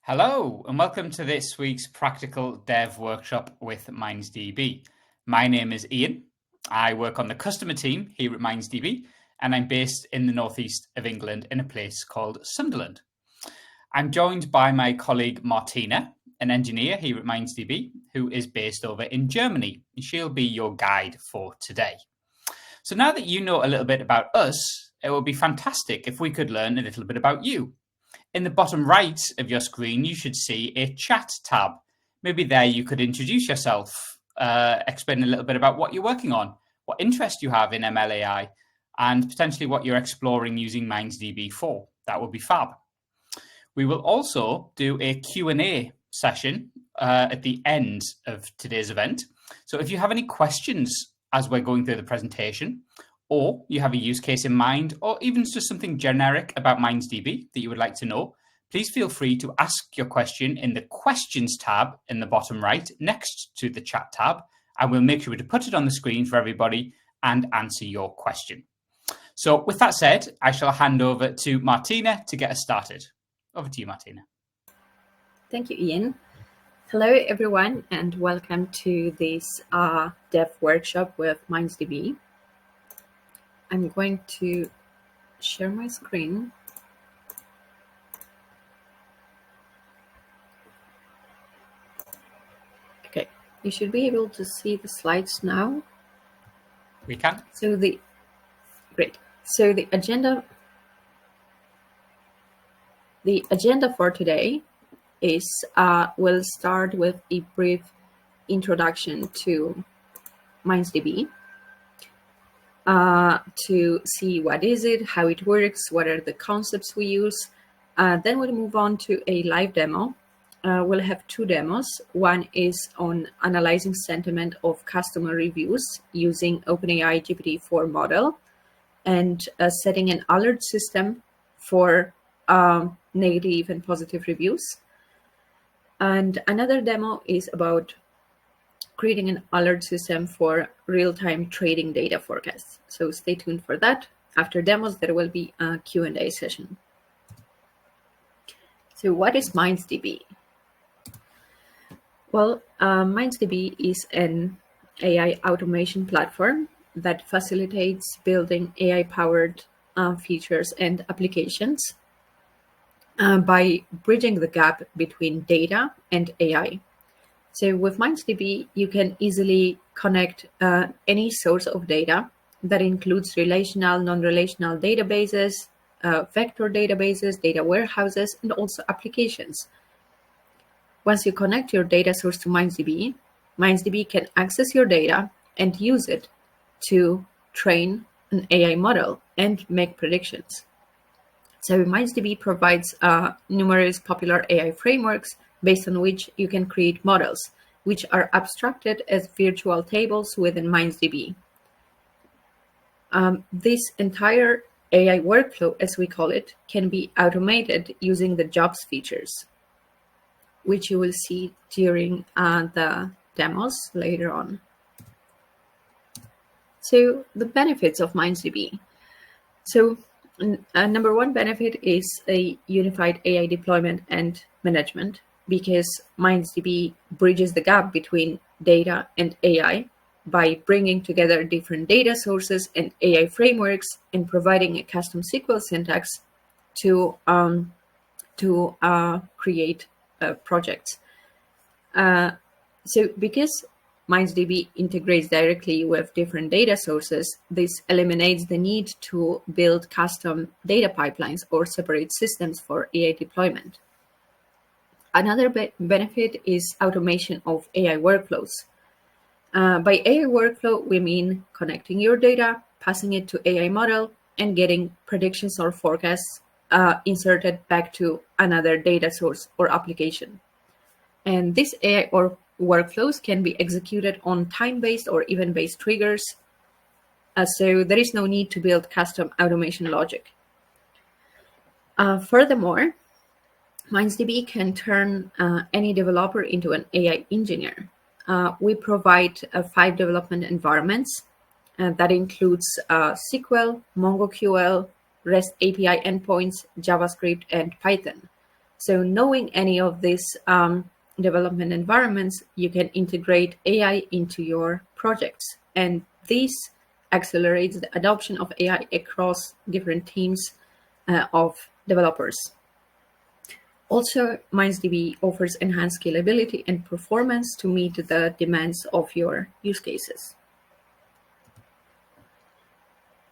Hello, and welcome to this week's Practical Dev Workshop with MindsDB. My name is Ian. I work on the customer team here at MindsDB, and I'm based in the northeast of England in a place called Sunderland. I'm joined by my colleague Martina, an engineer here at MindsDB, who is based over in Germany. She'll be your guide for today. So now that you know a little bit about us, it would be fantastic if we could learn a little bit about you. In the bottom right of your screen, you should see a chat tab. Maybe there you could introduce yourself, explain a little bit about what you're working on, what interest you have in MLAI, and potentially what you're exploring using MindsDB for. That would be fab. We will also do a Q&A session at the end of today's event. So if you have any questions as we're going through the presentation, or you have a use case in mind, or even just something generic about MindsDB that you would like to know, please feel free to ask your question in the questions tab in the bottom right next to the chat tab, and we'll make sure to put it on the screen for everybody and answer your question. So with that said, I shall hand over to Martina to get us started. Over to you, Martina. Thank you, Ian. Hello, everyone, and welcome to this dev workshop with MindsDB. I'm going to share my screen. Okay, you should be able to see the slides now. We can. Great. So the agenda for today is we'll start with a brief introduction to MindsDB. To see what is it, how it works, what are the concepts we use. Then we'll move on to a live demo. We'll have two demos. One is on analyzing sentiment of customer reviews using OpenAI GPT-4 model and setting an alert system for negative and positive reviews. And another demo is about creating an alert system for real-time trading data forecasts. So stay tuned for that. After demos, there will be a Q&A session. So what is MindsDB? Well, MindsDB is an AI automation platform that facilitates building AI-powered features and applications by bridging the gap between data and AI. So with MindsDB, you can easily connect any source of data that includes relational, non-relational databases, vector databases, data warehouses, and also applications. Once you connect your data source to MindsDB, MindsDB can access your data and use it to train an AI model and make predictions. So MindsDB provides numerous popular AI frameworks based on which you can create models, which are abstracted as virtual tables within MindsDB. This entire AI workflow, as we call it, can be automated using the jobs features, which you will see during the demos later on. So the benefits of MindsDB. So number one benefit is a unified AI deployment and management, because MindsDB bridges the gap between data and AI by bringing together different data sources and AI frameworks and providing a custom SQL syntax to create projects. So because MindsDB integrates directly with different data sources, this eliminates the need to build custom data pipelines or separate systems for AI deployment. Another benefit is automation of AI workflows. By AI workflow, we mean connecting your data, passing it to AI model, and getting predictions or forecasts inserted back to another data source or application. And these AI or workflows can be executed on time-based or event-based triggers. So there is no need to build custom automation logic. Furthermore, MindsDB can turn any developer into an AI engineer. We provide 5 development environments that includes SQL, MongoQL, REST API endpoints, JavaScript, and Python. So knowing any of these development environments, you can integrate AI into your projects. And this accelerates the adoption of AI across different teams of developers. Also, MindsDB offers enhanced scalability and performance to meet the demands of your use cases.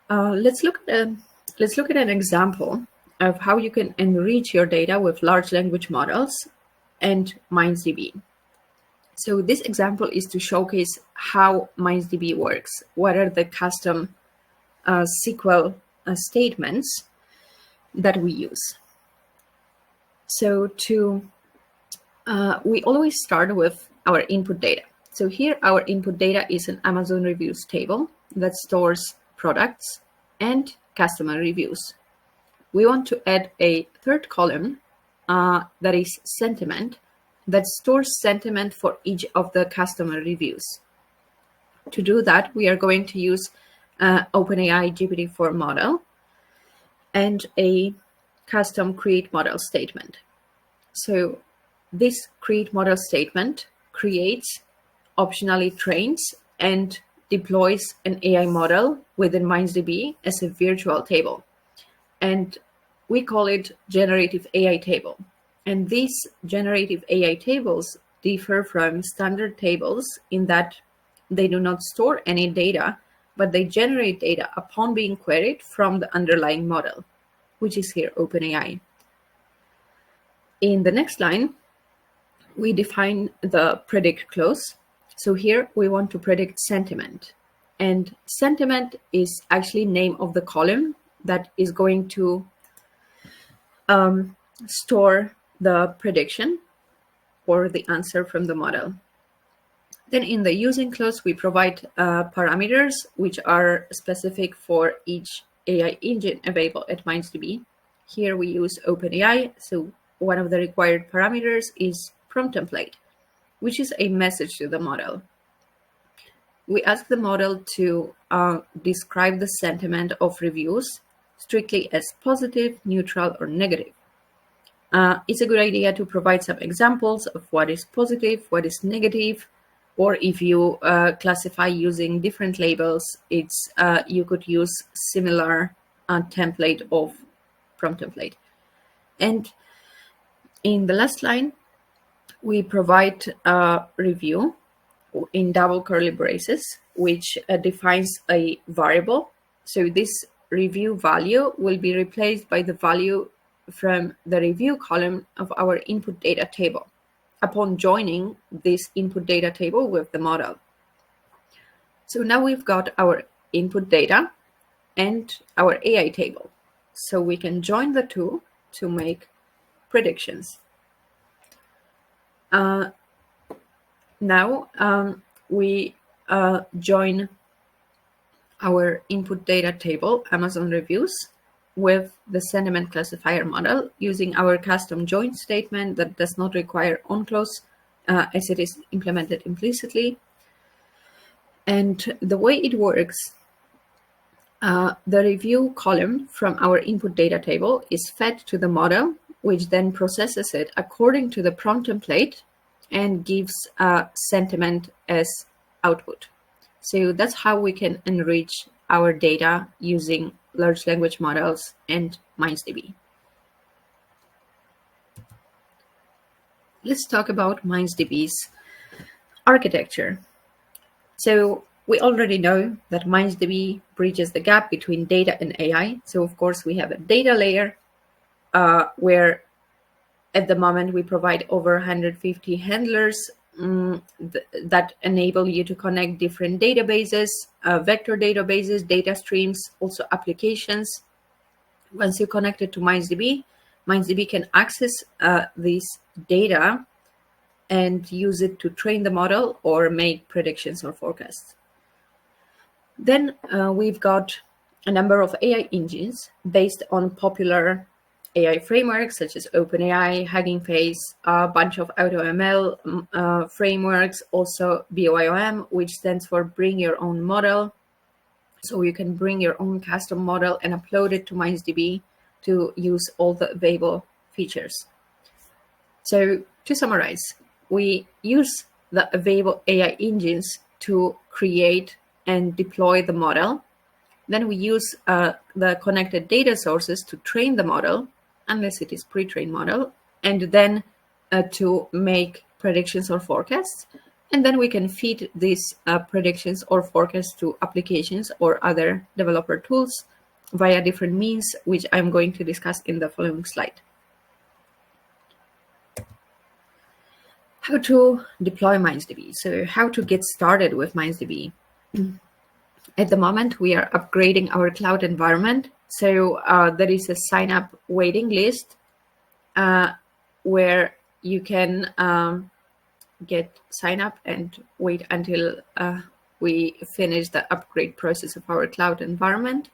Let's look at an example of how you can enrich your data with large language models and MindsDB. So this example is to showcase how MindsDB works. What are the custom SQL statements that we use? So we always start with our input data. So here our input data is an Amazon reviews table that stores products and customer reviews. We want to add a third column that is sentiment, that stores sentiment for each of the customer reviews. To do that, we are going to use OpenAI GPT-4 model and a custom create model statement. So this create model statement creates, optionally trains, and deploys an AI model within MindsDB as a virtual table. And we call it generative AI table. And these generative AI tables differ from standard tables in that they do not store any data, but they generate data upon being queried from the underlying model, which is here OpenAI. In the next line, we define the predict clause. So here we want to predict sentiment. And sentiment is actually name of the column that is going to store the prediction or the answer from the model. Then in the using clause, we provide parameters which are specific for each AI engine available at MindsDB. Here we use OpenAI. So one of the required parameters is prompt template, which is a message to the model. We ask the model to describe the sentiment of reviews strictly as positive, neutral, or negative. It's a good idea to provide some examples of what is positive, what is negative, or if you classify using different labels, you could use similar template of prompt template. And in the last line, we provide a review in double curly braces, which defines a variable. So this review value will be replaced by the value from the review column of our input data table upon joining this input data table with the model. So now we've got our input data and our AI table. So we can join the two to make predictions. Now we join our input data table, Amazon reviews, with the sentiment classifier model using our custom join statement that does not require onClause as it is implemented implicitly. And the way it works, the review column from our input data table is fed to the model, which then processes it according to the prompt template and gives sentiment as output. So that's how we can enrich our data using large language models and MindsDB. Let's talk about MindsDB's architecture. So we already know that MindsDB bridges the gap between data and AI. So of course we have a data layer where at the moment we provide over 150 handlers that enable you to connect different databases, vector databases, data streams, also applications. Once you connect it to MindsDB, MindsDB can access this data and use it to train the model or make predictions or forecasts. Then we've got a number of AI engines based on popular AI frameworks such as OpenAI, Hugging Face, a bunch of AutoML frameworks, also BOIOM, which stands for Bring Your Own Model. So you can bring your own custom model and upload it to MindsDB to use all the available features. So to summarize, we use the available AI engines to create and deploy the model. Then we use the connected data sources to train the model, unless it is pre-trained model, and then to make predictions or forecasts. And then we can feed these predictions or forecasts to applications or other developer tools via different means, which I'm going to discuss in the following slide. How to deploy MindsDB. So how to get started with MindsDB. At the moment, we are upgrading our cloud environment. So there is a sign up waiting list where you can get sign up and wait until we finish the upgrade process of our cloud environment.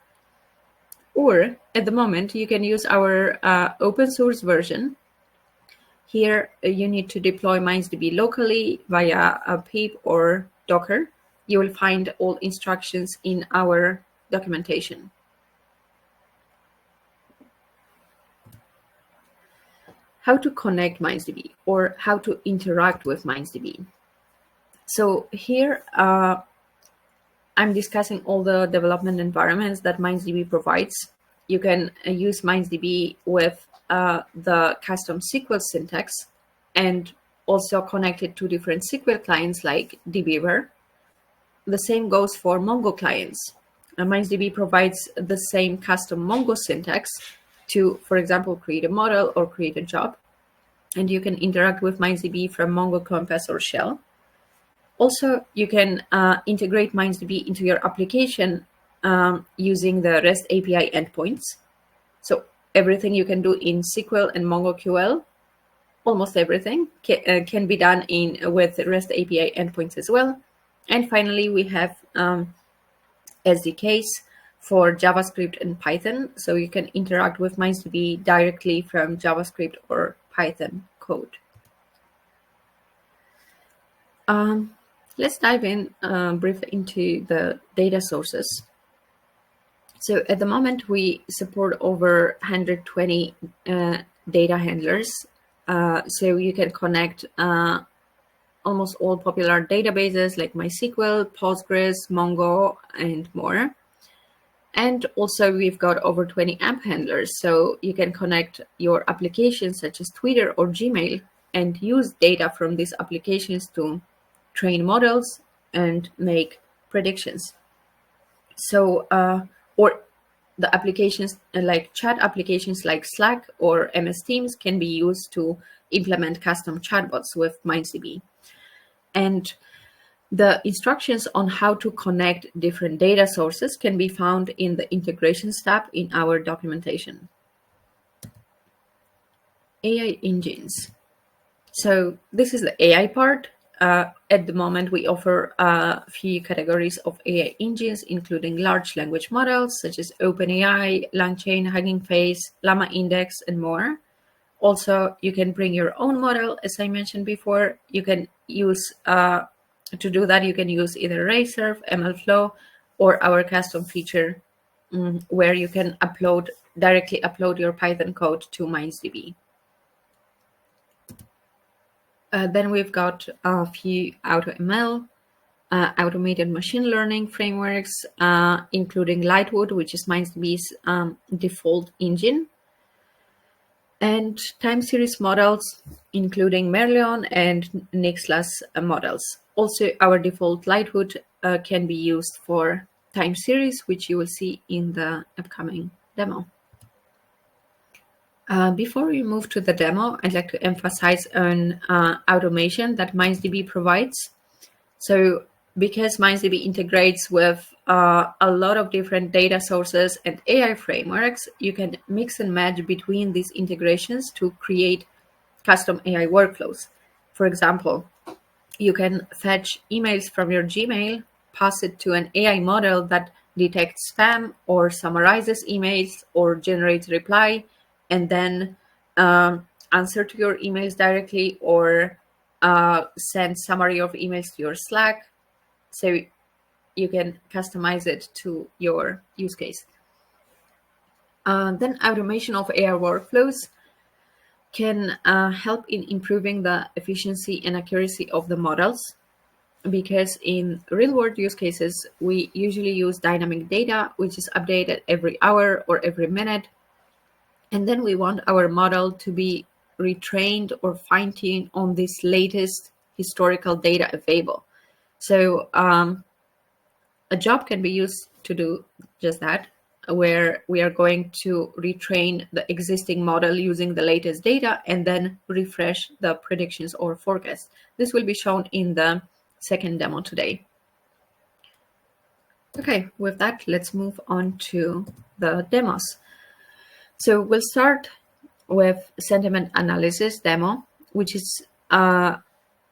Or at the moment, you can use our open source version. Here, you need to deploy MindsDB locally via a pip or Docker. You will find all instructions in our documentation. How to connect MindsDB or how to interact with MindsDB. So here, I'm discussing all the development environments that MindsDB provides. You can use MindsDB with the custom SQL syntax and also connect it to different SQL clients like dbeaver. The same goes for Mongo clients. MindsDB provides the same custom Mongo syntax to, for example, create a model or create a job. And you can interact with MindsDB from Mongo Compass or Shell. Also, you can integrate MindsDB into your application using the REST API endpoints. So everything you can do in SQL and MongoQL, almost everything can be done with REST API endpoints as well. And finally, we have SDKs for JavaScript and Python. So you can interact with MindsDB directly from JavaScript or Python code. Let's dive in briefly into the data sources. So at the moment, we support over 120 data handlers. So you can connect almost all popular databases like MySQL, Postgres, Mongo, and more. And also we've got over 20 app handlers. So you can connect your applications such as Twitter or Gmail and use data from these applications to train models and make predictions. So, or the applications like chat applications like Slack or MS Teams can be used to implement custom chatbots with MindsDB. And the instructions on how to connect different data sources can be found in the integrations tab in our documentation. AI engines. So this is the AI part. At the moment, we offer a few categories of AI engines, including large language models such as OpenAI, LangChain, Hugging Face, Llama Index, and more. Also, you can bring your own model, as I mentioned before. You can use, to do that, you can use either Raysurf, MLflow, or our custom feature where you can directly upload your Python code to MindsDB. Then we've got a few AutoML, automated machine learning frameworks, including Lightwood, which is MindsDB's default engine, and time series models, including Merlion and Nixlas models. Also, our default Lightwood can be used for time series, which you will see in the upcoming demo. Before we move to the demo, I'd like to emphasize on automation that MindsDB provides. So because MindsDB integrates with a lot of different data sources and AI frameworks, you can mix and match between these integrations to create custom AI workflows. For example, you can fetch emails from your Gmail, pass it to an AI model that detects spam or summarizes emails or generates reply, and then answer to your emails directly or send summary of emails to your Slack. So you can customize it to your use case. Then automation of AI workflows. can help in improving the efficiency and accuracy of the models, because in real-world use cases, we usually use dynamic data, which is updated every hour or every minute. And then we want our model to be retrained or fine-tuned on this latest historical data available. So a job can be used to do just that, where we are going to retrain the existing model using the latest data and then refresh the predictions or forecasts. This will be shown in the second demo today. Okay, with that, let's move on to the demos. So we'll start with sentiment analysis demo, which is kind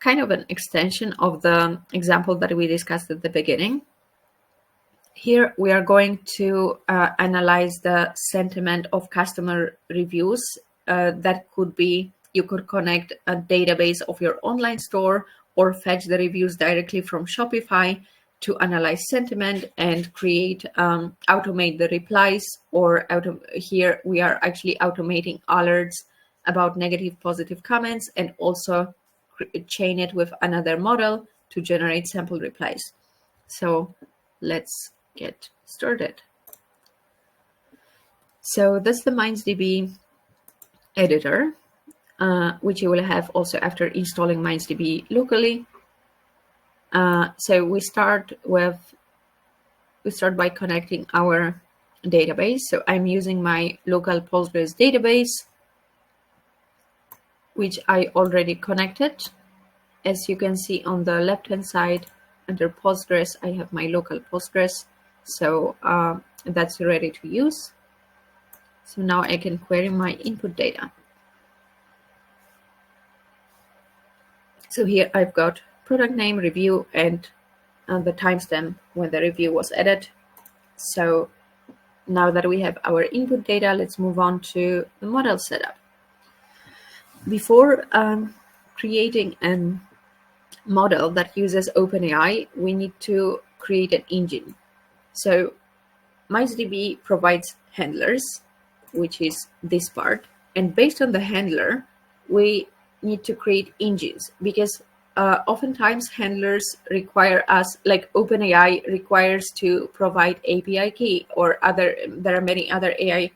of an extension of the example that we discussed at the beginning. Here we are going to analyze the sentiment of customer reviews. That could be, you could connect a database of your online store or fetch the reviews directly from Shopify to analyze sentiment and create, automate the replies, or here we are actually automating alerts about negative, positive comments, and also chain it with another model to generate sample replies. So let's get started. So that's the MindsDB editor, which you will have also after installing MindsDB locally. So we start by connecting our database. So I'm using my local Postgres database, which I already connected. As you can see on the left-hand side under Postgres, I have my local Postgres. So that's ready to use. So now I can query my input data. So here I've got product name, review, and the timestamp when the review was added. So now that we have our input data, let's move on to the model setup. Before creating a model that uses OpenAI, we need to create an engine. So MindsDB provides handlers, which is this part. And based on the handler, we need to create engines, because oftentimes handlers require us, like OpenAI requires to provide API key, or there are many other AI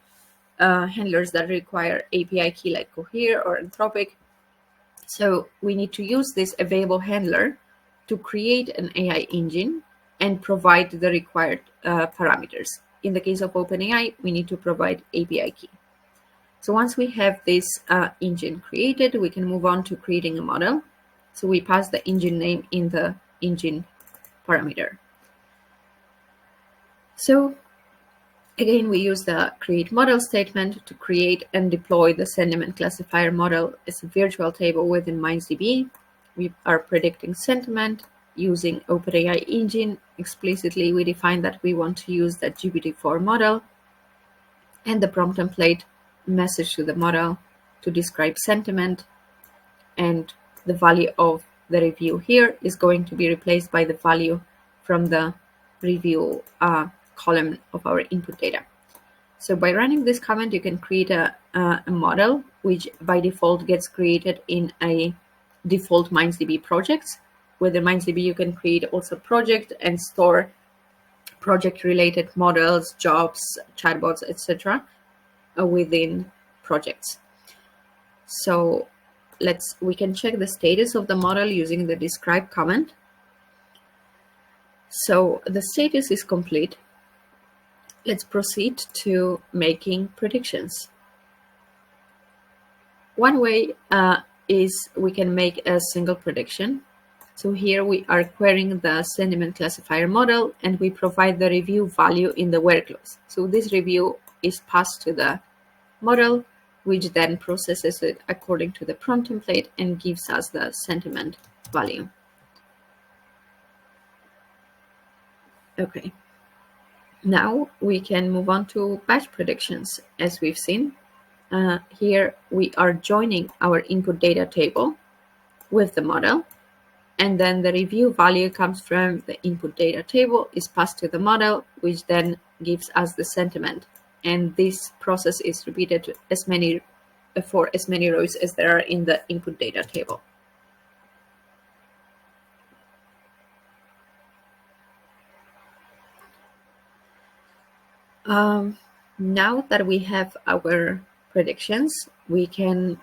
handlers that require API key, like Cohere or Anthropic. So we need to use this available handler to create an AI engine and provide the required parameters. In the case of OpenAI, we need to provide API key. So once we have this engine created, we can move on to creating a model. So we pass the engine name in the engine parameter. So again, we use the create model statement to create and deploy the sentiment classifier model as a virtual table within MindsDB. We are predicting sentiment using OpenAI engine. Explicitly, we define that we want to use the GPT-4 model, and the prompt template message to the model to describe sentiment, and the value of the review here is going to be replaced by the value from the review column of our input data. So by running this command, you can create a model, which by default gets created in a default MindsDB project. With the MindsDB, you can create also project and store project-related models, jobs, chatbots, etc. Within projects. So we can check the status of the model using the describe command. So the status is complete. Let's proceed to making predictions. One way is we can make a single prediction. So here we are querying the sentiment classifier model, and we provide the review value in the where clause. So this review is passed to the model, which then processes it according to the prompt template and gives us the sentiment value. Okay. Now we can move on to batch predictions. As we've seen, here we are joining our input data table with the model, and then the review value comes from the input data table, is passed to the model, which then gives us the sentiment. And this process is repeated as many for as many rows as there are in the input data table. Now that we have our predictions, we can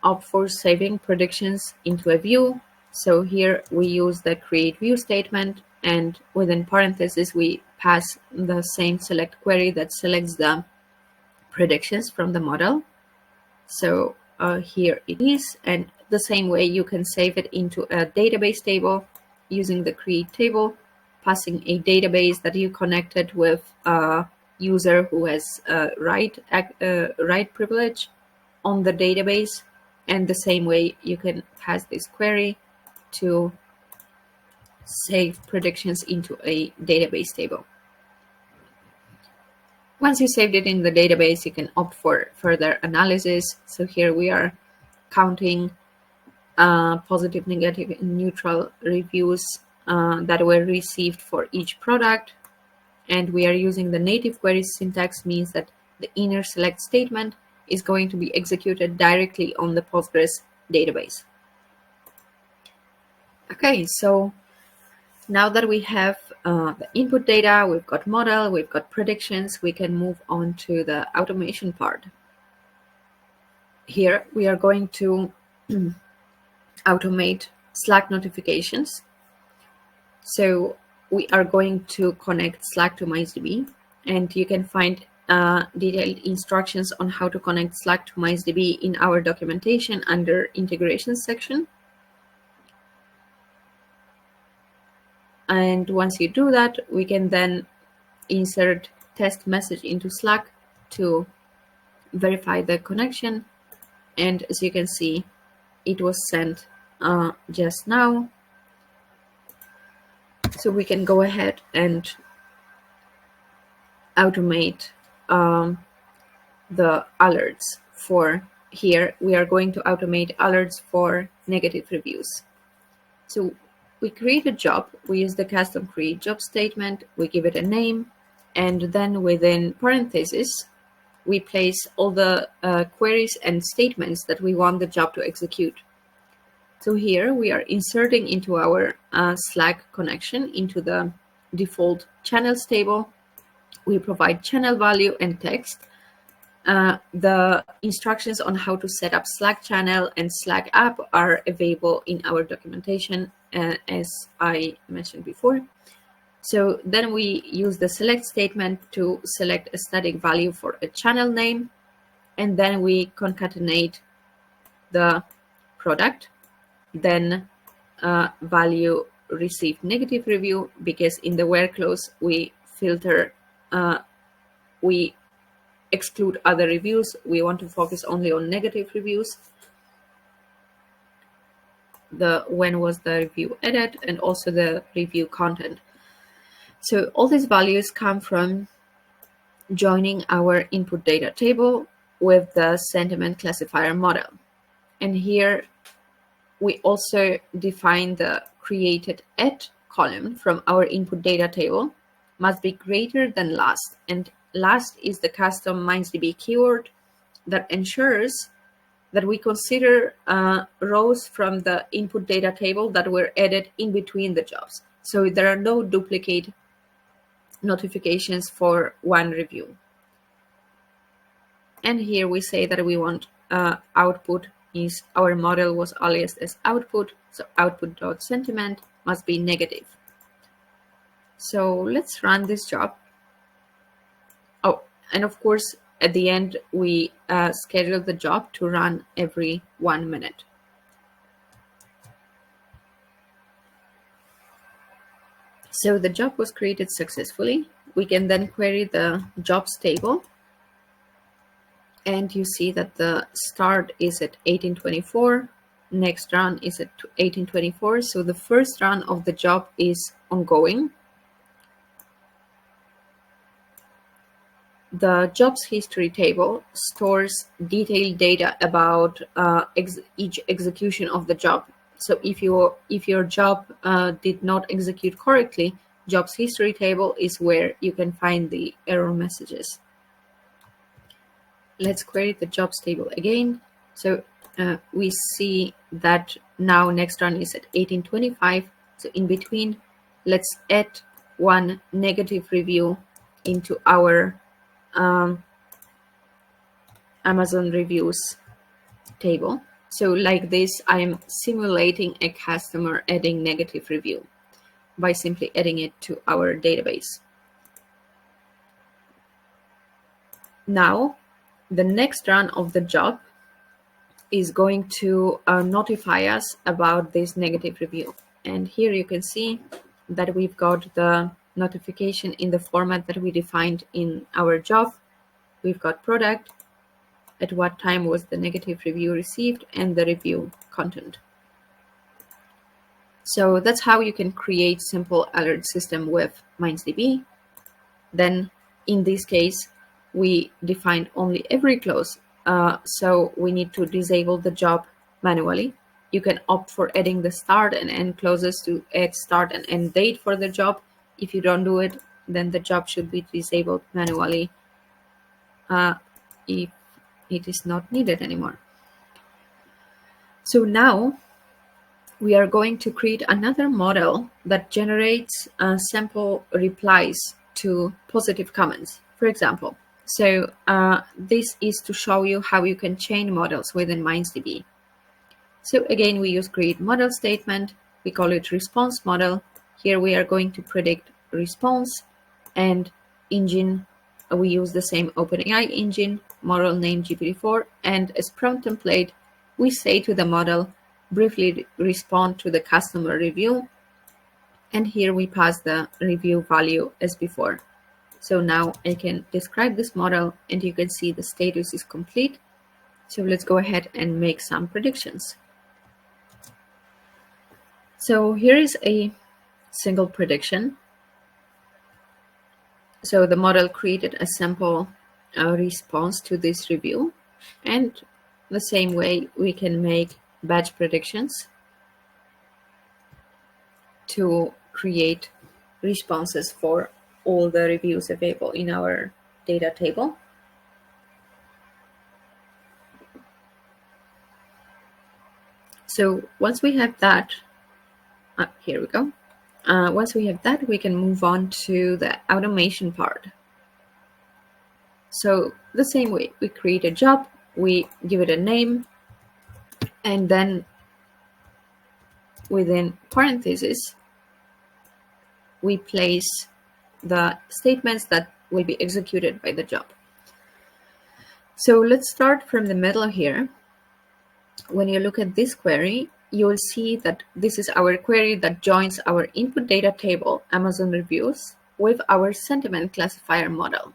opt for saving predictions into a view. So here we use the create view statement, and within parentheses we pass the same select query that selects the predictions from the model. So here it is, and the same way you can save it into a database table using the create table, passing a database that you connected with a user who has write privilege on the database, and the same way you can pass this query to save predictions into a database table. Once you saved it in the database, you can opt for further analysis. So here we are counting positive, negative, and neutral reviews that were received for each product. And we are using the native query syntax, means that the inner select statement is going to be executed directly on the Postgres database. Okay, so now that we have the input data, we've got model, we've got predictions, we can move on to the automation part. Here we are going to automate Slack notifications. So we are going to connect Slack to MindsDB, and you can find detailed instructions on how to connect Slack to MindsDB in our documentation under integrations section. And once you do that, we can then insert test message into Slack to verify the connection. And as you can see, it was sent just now. So we can go ahead and automate the alerts for here. We are going to automate alerts for negative reviews. So we create a job, we use the custom create job statement, we give it a name, and then within parentheses, we place all the queries and statements that we want the job to execute. So here we are inserting into our Slack connection into the default channels table. We provide channel value and text. The instructions on how to set up Slack channel and Slack app are available in our documentation, as I mentioned before. So then we use the select statement to select a static value for a channel name, and then we concatenate the product, then value received negative review, because in the where clause we filter, we exclude other reviews. We want to focus only on negative reviews. The when was the review added, and also the review content. So all these values come from joining our input data table with the sentiment classifier model. And here we also define the created at column from our input data table must be greater than last. And last is the custom MindsDB keyword that ensures that we consider rows from the input data table that were added in between the jobs. So there are no duplicate notifications for one review. And here we say that we want output is our model was aliased as output. So output.sentiment must be negative. So let's run this job. Oh, and of course, at the end, we schedule the job to run every 1 minute. So the job was created successfully. We can then query the jobs table. And you see that the start is at 1824. Next run is at 1824. So the first run of the job is ongoing. The jobs history table stores detailed data about each execution of the job. So if your job did not execute correctly, jobs history table is where you can find the error messages. let's query the jobs table again. So we see that now next run is at 1825. So in between, let's add one negative review into our Amazon reviews table. So like this, I'm simulating a customer adding negative review by simply adding it to our database. Now, the next run of the job is going to notify us about this negative review. And here you can see that we've got the notification in the format that we defined in our job. We've got product, at what time was the negative review received, and the review content. So that's how you can create simple alert system with MindsDB. Then in this case, we defined only every clause. So we need to disable the job manually. You can opt for adding the start and end clauses to add start and end date for the job. If you don't do it, then the job should be disabled manually if it is not needed anymore. So now we are going to create another model that generates sample replies to positive comments, for example. So this is to show you how you can chain models within MindsDB. So again, we use create model statement. We call it response model. Here we are going to predict response, and engine, we use the same OpenAI engine, model name GPT-4, and as prompt template, we say to the model, briefly respond to the customer review. And here we pass the review value as before. So now I can describe this model and you can see the status is complete. So let's go ahead and make some predictions. So here is a single prediction. So the model created a sample response to this review, and the same way we can make batch predictions to create responses for all the reviews available in our data table. So once we have that, here we go. Once we have that, we can move on to the automation part. So the same way, we create a job, we give it a name, and then within parentheses, we place the statements that will be executed by the job. So let's start from the middle here. When you look at this query, you will see that this is our query that joins our input data table, Amazon reviews, with our sentiment classifier model.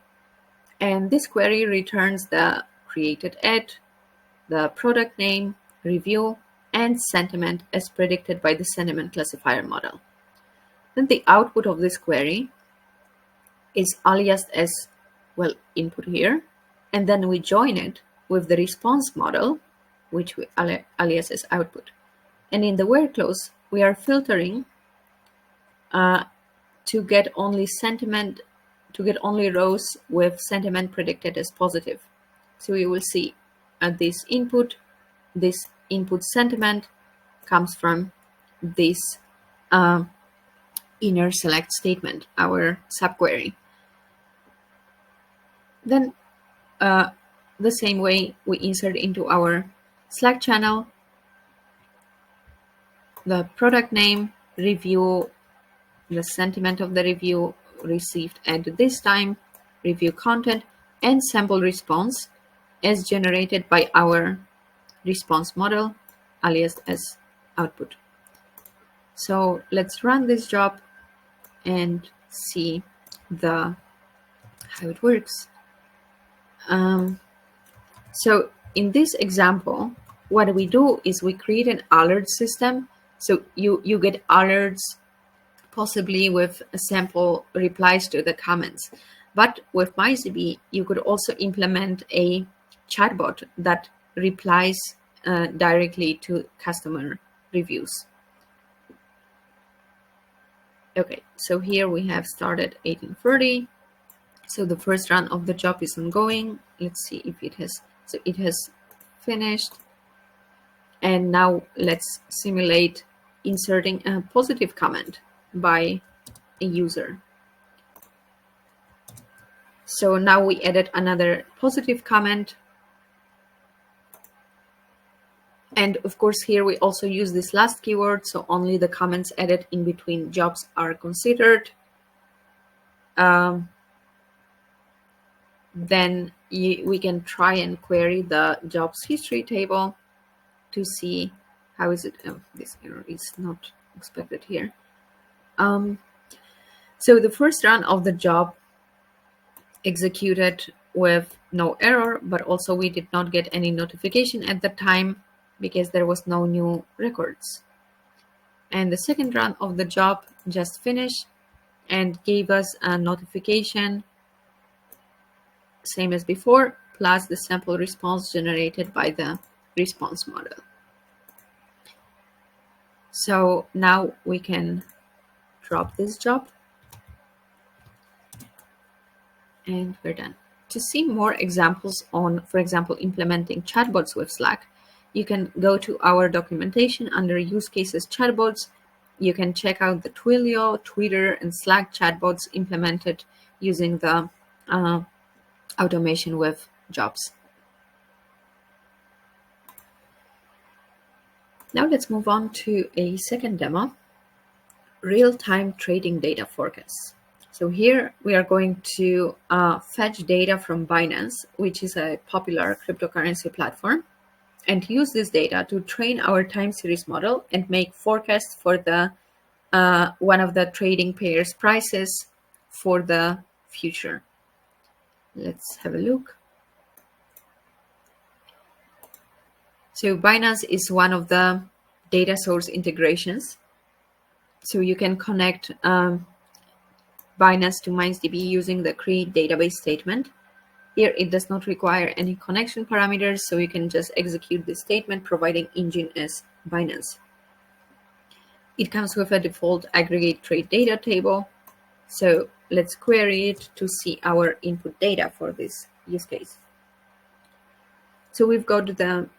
And this query returns the created ad, the product name, review, and sentiment as predicted by the sentiment classifier model. Then the output of this query is aliased as, well, input here, and then we join it with the response model, which we alias as output. And in the where clause, we are filtering to get only sentiment, to get only rows with sentiment predicted as positive. So you will see this input sentiment comes from this inner select statement, our subquery. Then the same way we insert into our Slack channel the product name, review, the sentiment of the review received at this time, review content, and sample response as generated by our response model, alias as output. So let's run this job and see how it works. So in this example, what we do is we create an alert system. So you get alerts possibly with a sample replies to the comments. But with MindsDB, you could also implement a chatbot that replies directly to customer reviews. Okay, so here we have started 1830. So the first run of the job is ongoing. Let's see if it has, so it has finished. And now let's simulate inserting a positive comment by a user. So now we added another positive comment. And of course, here we also use this last keyword, so only the comments added in between jobs are considered. Then we can try and query the jobs history table to see how is it. Oh, this error is not expected here. So the first run of the job executed with no error, but also we did not get any notification at the time because there was no new records. And the second run of the job just finished and gave us a notification, same as before, plus the sample response generated by the response model. So now we can drop this job and we're done. To see more examples on, for example, implementing chatbots with Slack, you can go to our documentation under use cases chatbots. You can check out the Twilio, Twitter, and Slack chatbots implemented using the automation with jobs. Now let's move on to a second demo, real-time trading data forecasts. So here we are going to fetch data from Binance, which is a popular cryptocurrency platform, and use this data to train our time series model and make forecasts for the one of the trading pairs prices for the future. Let's have a look. So Binance is one of the data source integrations. So you can connect Binance to MindsDB using the create database statement. Here it does not require any connection parameters, so you can just execute the statement providing engine as Binance. It comes with a default aggregate trade data table. So let's query it to see our input data for this use case. So we've got the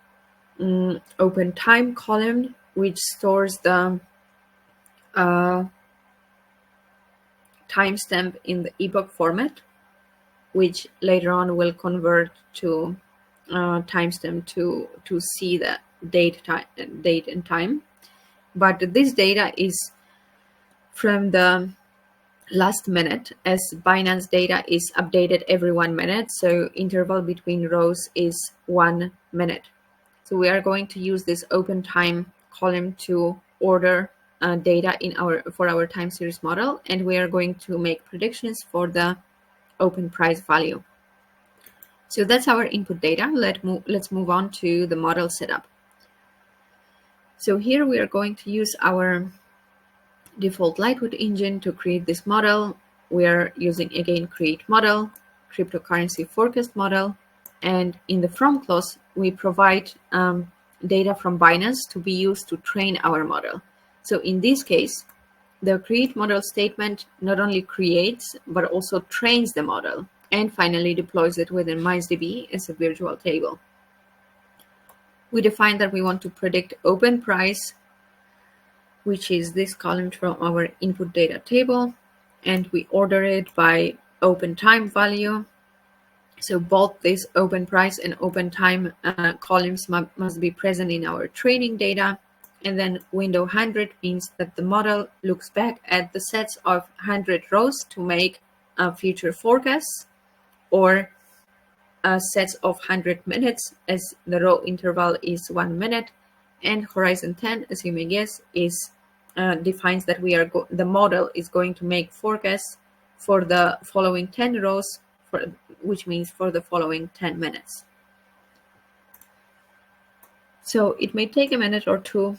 open time column, which stores the timestamp in the epoch format, which later on will convert to timestamp to see the date and time. But this data is from the last minute, as Binance data is updated every 1 minute, so interval between rows is 1 minute. So we are going to use this open time column to order data for our time series model, and we are going to make predictions for the open price value. So that's our input data. Let's move on to the model setup. So here we are going to use our default Lightwood engine to create this model. We are using again create model, cryptocurrency forecast model, and in the from clause we provide data from Binance to be used to train our model. So in this case, the create model statement not only creates but also trains the model and finally deploys it within MindsDB as a virtual table. We define that we want to predict open price, which is this column from our input data table, and we order it by open time value. So both this open price and open time columns must be present in our training data. And then window 100 means that the model looks back at the sets of 100 rows to make future forecasts, or sets of 100 minutes, as the row interval is 1 minute, and horizon 10, as you may guess, is defines that the model is going to make forecasts for the following 10 rows, which means for the following 10 minutes. So it may take a minute or two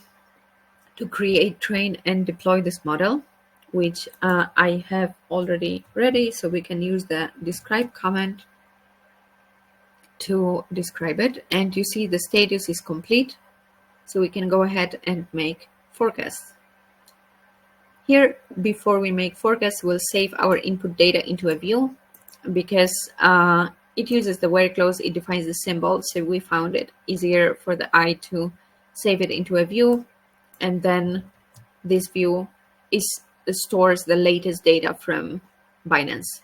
to create, train, and deploy this model, which I have already ready. So we can use the describe command to describe it. And you see the status is complete. So we can go ahead and make forecasts. Here, before we make forecasts, we'll save our input data into a view. because it uses the where clause, it defines the symbol, so we found it easier for the eye to save it into a view, and then this view stores the latest data from Binance.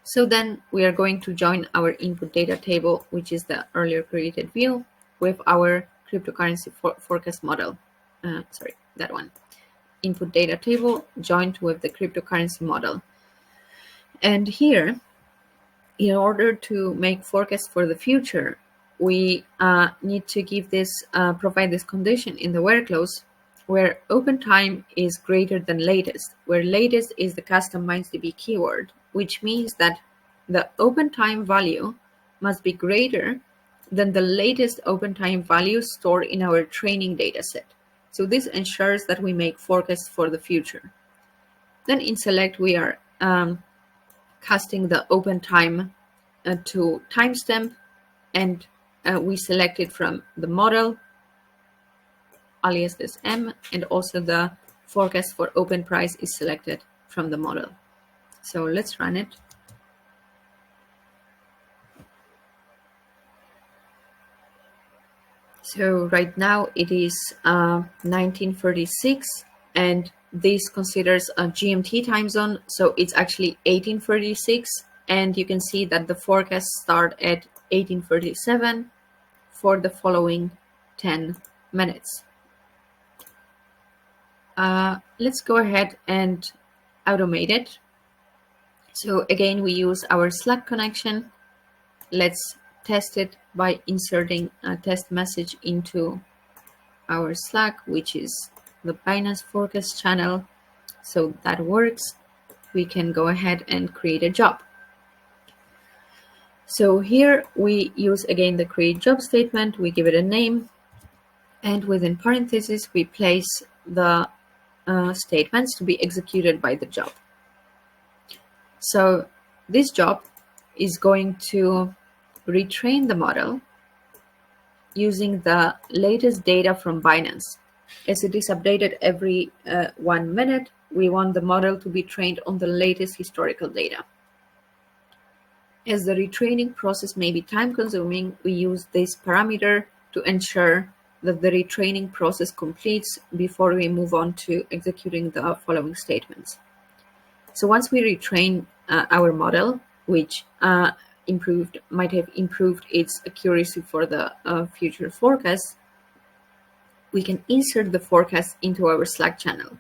So then we are going to join our input data table, which is the earlier created view, with our cryptocurrency forecast model. Sorry, that one. Input data table joined with the cryptocurrency model. And here, in order to make forecasts for the future, we need to give this, provide this condition in the where clause, where open time is greater than latest, where latest is the custom MindsDB keyword, which means that the open time value must be greater than the latest open time value stored in our training data set. So this ensures that we make forecasts for the future. Then in select, we are casting the open time to timestamp, and we select it from the model, alias this M, and also the forecast for open price is selected from the model. So let's run it. So right now it is 1936, and this considers a GMT time zone, so it's actually 1836, and you can see that the forecasts start at 1837 for the following 10 minutes. Let's go ahead and automate it. So again, we use our Slack connection. Let's test it by inserting a test message into our Slack, which is the Binance forecast channel. So that works. We can go ahead and create a job. So here we use again the create job statement. We give it a name, and within parentheses, we place the statements to be executed by the job. So this job is going to retrain the model using the latest data from Binance. As it is updated every 1 minute, we want the model to be trained on the latest historical data. As the retraining process may be time consuming, we use this parameter to ensure that the retraining process completes before we move on to executing the following statements. So once we retrain our model, which might have improved its accuracy for the future forecast, we can insert the forecast into our Slack channel.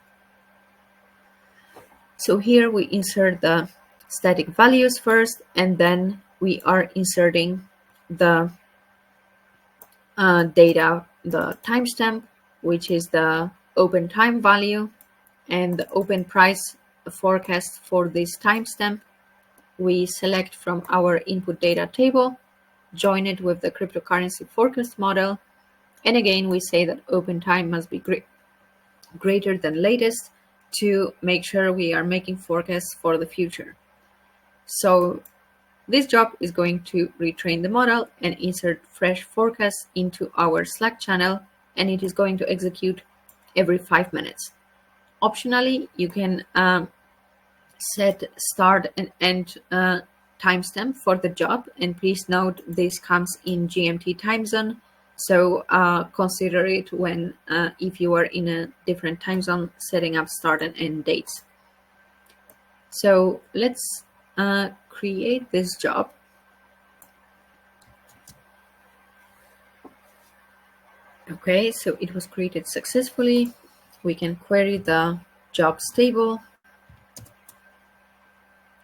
So here we insert the static values first, and then we are inserting the data, the timestamp, which is the open time value, and the open price forecast for this timestamp. We select from our input data table, join it with the cryptocurrency forecast model, and again we say that open time must be greater than latest to make sure we are making forecasts for the future. So this job is going to retrain the model and insert fresh forecasts into our Slack channel, and it is going to execute every 5 minutes. Optionally, you can set start and end timestamp for the job, and please note this comes in GMT time zone, so consider it when if you are in a different time zone setting up start and end dates. So let's create this job. Okay, so it was created successfully. We can query the jobs table,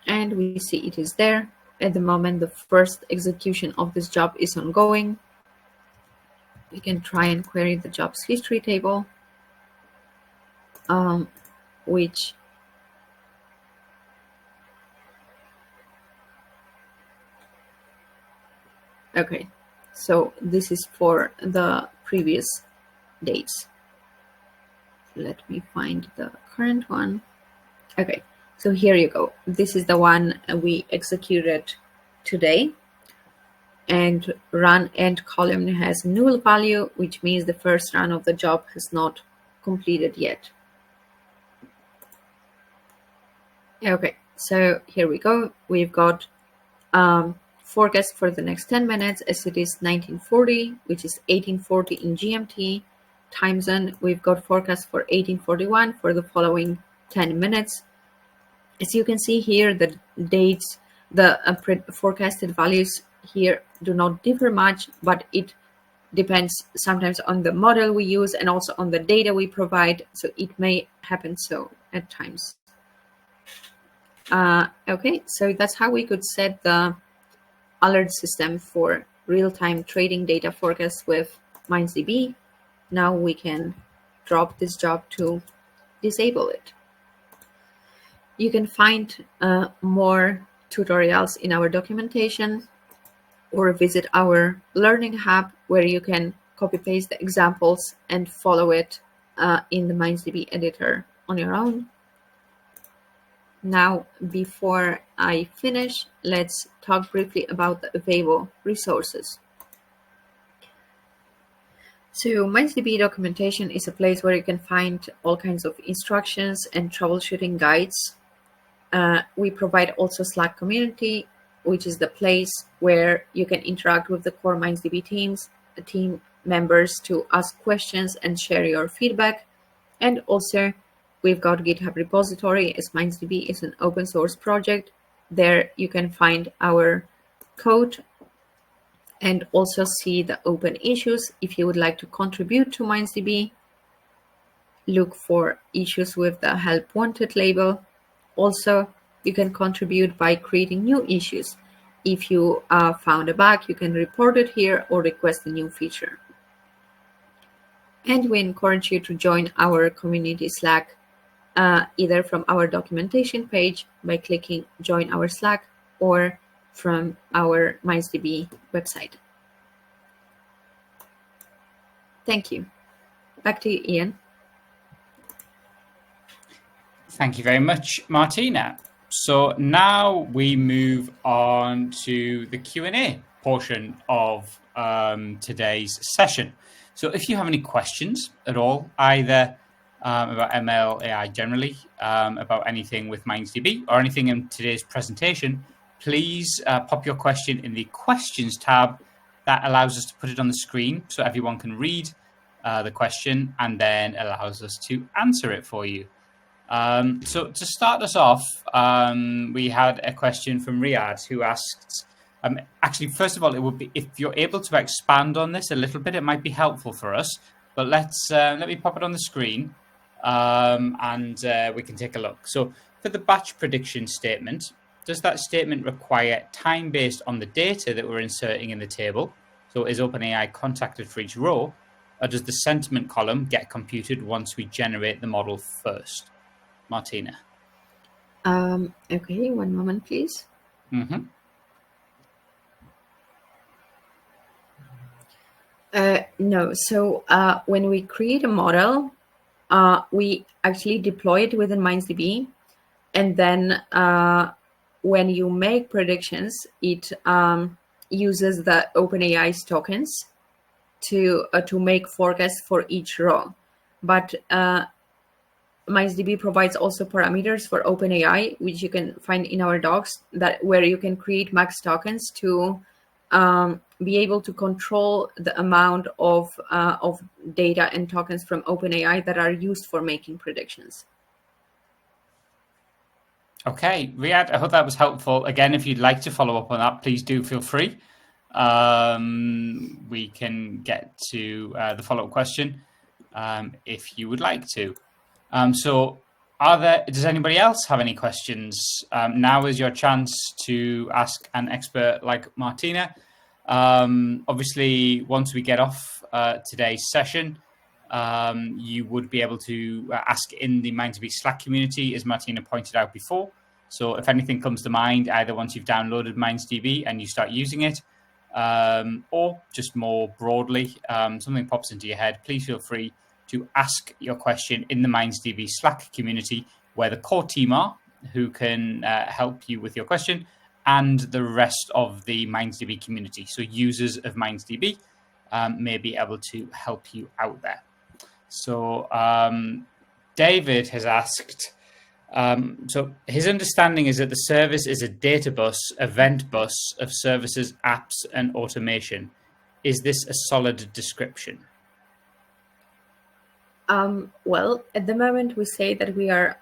and we see it is there. At the moment, the first execution of this job is ongoing. We can try and query the jobs history table, which okay, so this is for the previous dates. Let me find the current one. Okay, so here you go. This is the one we executed today. And run end column has null value, which means the first run of the job has not completed yet. Okay, So here we go. We've got forecast for the next 10 minutes as it is 1940, which is 1840 in GMT. Time zone, we've got forecast for 1841 for the following 10 minutes. As you can see here, the dates, the forecasted values here do not differ much, but it depends sometimes on the model we use and also on the data we provide. So it may happen so at times. Okay, so that's how we could set the alert system for real-time trading data forecast with MindsDB. Now we can drop this job to disable it. You can find more tutorials in our documentation or visit our Learning Hub where you can copy-paste the examples and follow it in the MindsDB editor on your own. Now, before I finish, let's talk briefly about the available resources. So MindsDB documentation is a place where you can find all kinds of instructions and troubleshooting guides. We provide also Slack community, which is the place where you can interact with the core MindsDB team members to ask questions and share your feedback. And also, we've got GitHub repository, as MindsDB is an open source project. There you can find our code and also see the open issues. If you would like to contribute to MindsDB, look for issues with the Help Wanted label. Also, you can contribute by creating new issues. If you found a bug, you can report it here or request a new feature. And we encourage you to join our community Slack, either from our documentation page by clicking Join Our Slack or from our MindsDB website. Thank you. Back to you, Ian. Thank you very much, Martina. So now we move on to the Q&A portion of today's session. So if you have any questions at all, either about ML, AI generally, about anything with MindsDB or anything in today's presentation, please pop your question in the questions tab. That allows us to put it on the screen so everyone can read the question and then allows us to answer it for you. So to start us off, we had a question from Riyadh who asked, actually, first of all, it would be, if you're able to expand on this a little bit, it might be helpful for us, but let me pop it on the screen and we can take a look. So for the batch prediction statement, does that statement require time based on the data that we're inserting in the table? So is OpenAI contacted for each row, or does the sentiment column get computed once we generate the model first? Martina. Okay, one moment, please. Mm-hmm. No, so when we create a model, we actually deploy it within MindsDB, and then when you make predictions, it uses the OpenAI's tokens to make forecasts for each row. But MindsDB provides also parameters for OpenAI, which you can find in our docs, that where you can create max tokens to be able to control the amount of data and tokens from OpenAI that are used for making predictions. Okay, Riyadh, I hope that was helpful. Again, if you'd like to follow up on that, please do feel free. We can get to the follow-up question if you would like to. So does anybody else have any questions? Now is your chance to ask an expert like Martina. Obviously, once we get off today's session, you would be able to ask in the MindsDB Slack community, as Martina pointed out before. So if anything comes to mind, either once you've downloaded MindsDB and you start using it, or just more broadly, something pops into your head, please feel free to ask your question in the MindsDB Slack community, where the core team are, who can help you with your question, and the rest of the MindsDB community. So users of MindsDB may be able to help you out there. So David has asked, So his understanding is that the service is a data bus, event bus of services, apps, and automation. Is this a solid description? Well, at the moment, we say that we are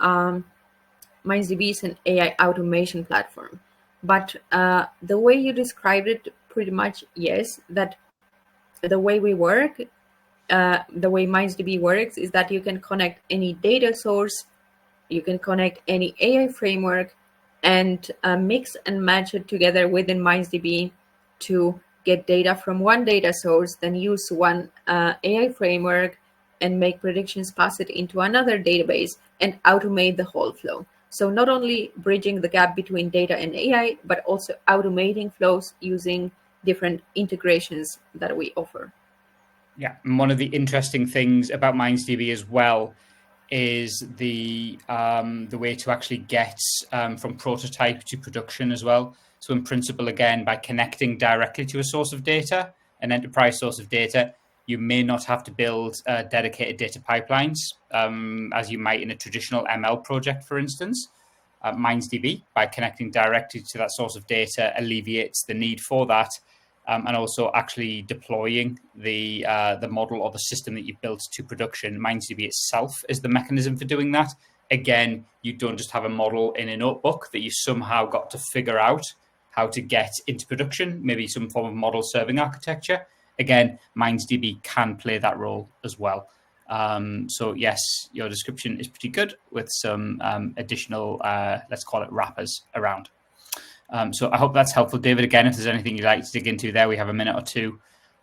MindsDB is an AI automation platform. But the way you described it, pretty much, yes, that the way we work, the way MindsDB works is that you can connect any data source, you can connect any AI framework, and mix and match it together within MindsDB to get data from one data source, then use one AI framework and make predictions, pass it into another database, and automate the whole flow. So not only bridging the gap between data and AI, but also automating flows using different integrations that we offer. Yeah, and one of the interesting things about MindsDB as well is the way to actually get from prototype to production as well. So in principle, again, by connecting directly to a source of data, an enterprise source of data, you may not have to build dedicated data pipelines as you might in a traditional ML project, for instance. MindsDB, by connecting directly to that source of data, alleviates the need for that. And also actually deploying the model or the system that you've built to production. MindsDB itself is the mechanism for doing that. Again, you don't just have a model in a notebook that you somehow got to figure out how to get into production, maybe some form of model serving architecture. Again, MindsDB can play that role as well. So yes, your description is pretty good with some additional, let's call it wrappers around. So I hope that's helpful. David, again, if there's anything you'd like to dig into there, we have a minute or two.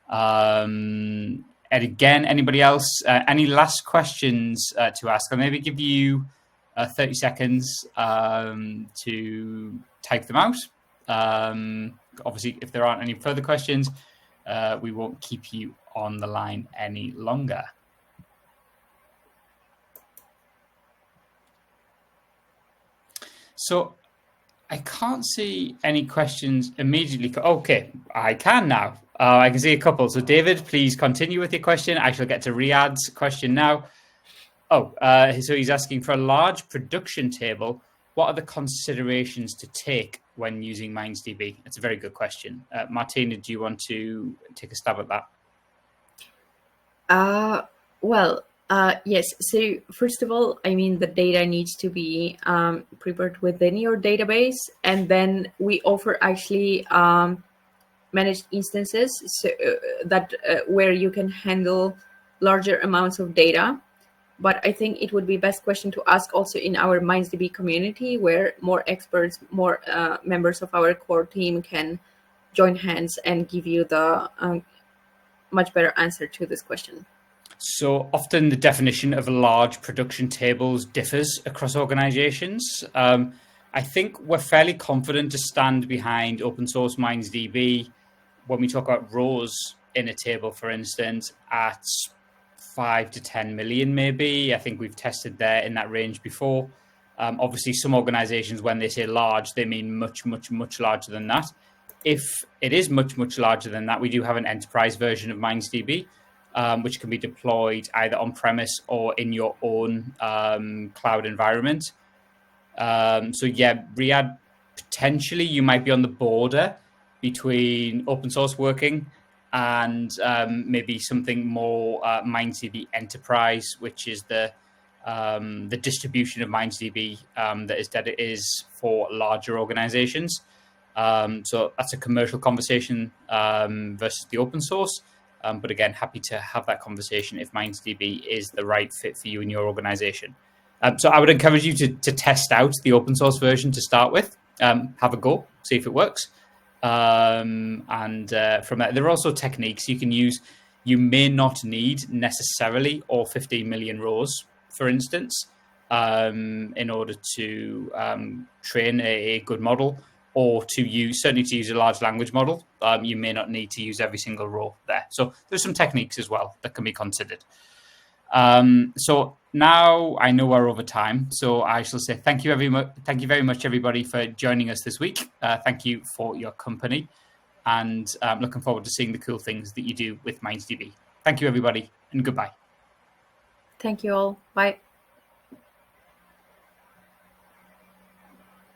And again, anybody else, any last questions to ask? I'll maybe give you 30 seconds to type them out. Obviously, if there aren't any further questions, we won't keep you on the line any longer. So I can't see any questions immediately. Okay, I can now. I can see a couple. So David, please continue with your question. I shall get to Riyad's question now. So he's asking, for a large production table, what are the considerations to take when using MindsDB? That's a very good question. Martina, do you want to take a stab at that? Yes. So first of all, I mean, the data needs to be prepared within your database, and then we offer actually managed instances so that where you can handle larger amounts of data. But I think it would be best question to ask also in our MindsDB community, where more experts, more members of our core team can join hands and give you the much better answer to this question. So often the definition of large production tables differs across organizations. I think we're fairly confident to stand behind open source MindsDB when we talk about rows in a table, for instance, at 5 to 10 million, maybe. I think we've tested there in that range before. Obviously, some organizations, when they say large, they mean much, much, much larger than that. If it is much, much larger than that, we do have an enterprise version of MindsDB, which can be deployed either on-premise or in your own cloud environment. So yeah, Riyadh, potentially you might be on the border between open source working and maybe something more MindsDB Enterprise, which is the distribution of MindsDB that is for larger organizations. So that's a commercial conversation versus the open source. But again, happy to have that conversation if MindsDB is the right fit for you and your organization. So I would encourage you to test out the open source version to start with. Have a go, see if it works. And from that, there are also techniques you can use. You may not need necessarily all 15 million rows, for instance, in order to train a good model, or certainly to use a large language model. You may not need to use every single row there. So there's some techniques as well that can be considered. So now I know we're over time, so I shall say thank you very much, everybody, for joining us this week. Thank you for your company, and I'm looking forward to seeing the cool things that you do with MindsDB. Thank you, everybody, and goodbye. Thank you all. Bye.